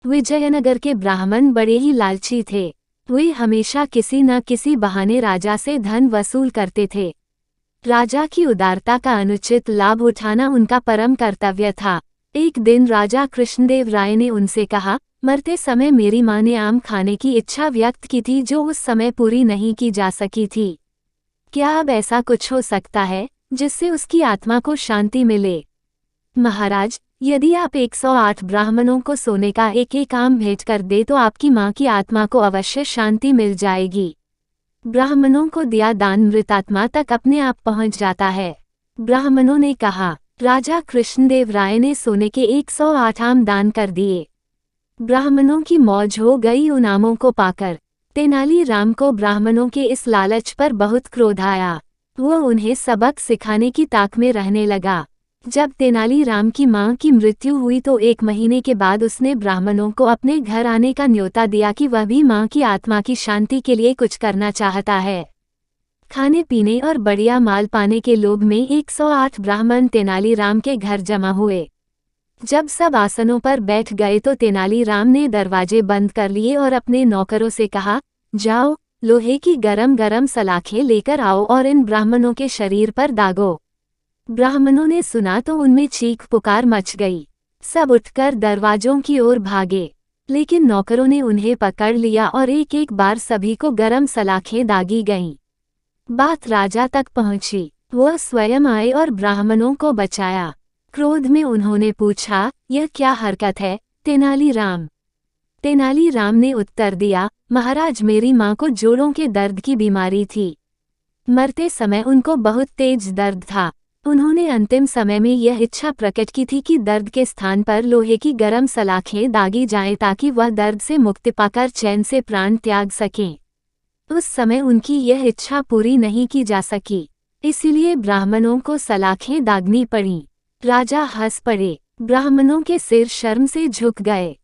विजयनगर के ब्राह्मण बड़े ही लालची थे। वे हमेशा किसी न किसी बहाने राजा से धन वसूल करते थे। राजा की उदारता का अनुचित लाभ उठाना उनका परम कर्तव्य था। एक दिन राजा कृष्णदेव राय ने उनसे कहा, मरते समय मेरी माँ ने आम खाने की इच्छा व्यक्त की थी जो उस समय पूरी नहीं की जा सकी थी। क्या अब ऐसा कुछ हो सकता है जिससे उसकी आत्मा को शांति मिले? महाराज, यदि आप 108 ब्राह्मणों को सोने का एक आम भेंट कर दे तो आपकी माँ की आत्मा को अवश्य शांति मिल जाएगी। ब्राह्मणों को दिया दान मृतात्मा तक अपने आप पहुंच जाता है। ब्राह्मणों ने कहा। राजा कृष्णदेव राय ने सोने के 108 आम दान कर दिए। ब्राह्मणों की मौज हो गई उन आमों को पाकर। तेनालीराम को ब्राह्मणों के इस लालच पर बहुत क्रोध आया। वो उन्हें सबक सिखाने की ताक में रहने लगा। जब तेनालीराम की मां की मृत्यु हुई तो 1 महीने के बाद उसने ब्राह्मणों को अपने घर आने का न्योता दिया कि वह भी मां की आत्मा की शांति के लिए कुछ करना चाहता है। खाने पीने और बढ़िया माल पाने के लोभ में 108 ब्राह्मण तेनालीराम के घर जमा हुए। जब सब आसनों पर बैठ गए तो तेनालीराम ने दरवाजे बंद कर लिए और अपने नौकरों से कहा, जाओ, लोहे की गरम गरम सलाखें लेकर आओ और इन ब्राह्मणों के शरीर पर दागो। ब्राह्मणों ने सुना तो उनमें चीख पुकार मच गई। सब उठकर दरवाजों की ओर भागे, लेकिन नौकरों ने उन्हें पकड़ लिया और एक एक बार सभी को गरम सलाखें दागी गईं। बात राजा तक पहुंची। वह स्वयं आए और ब्राह्मणों को बचाया। क्रोध में उन्होंने पूछा, यह क्या हरकत है तेनालीराम? तेनालीराम ने उत्तर दिया, महाराज, मेरी माँ को जोड़ों के दर्द की बीमारी थी। मरते समय उनको बहुत तेज दर्द था। उन्होंने अंतिम समय में यह इच्छा प्रकट की थी कि दर्द के स्थान पर लोहे की गरम सलाखें दागी जाएं ताकि वह दर्द से मुक्ति पाकर चैन से प्राण त्याग सकें। उस समय उनकी यह इच्छा पूरी नहीं की जा सकी, इसीलिए ब्राह्मणों को सलाखें दागनी पड़ीं। राजा हंस पड़े। ब्राह्मणों के सिर शर्म से झुक गए।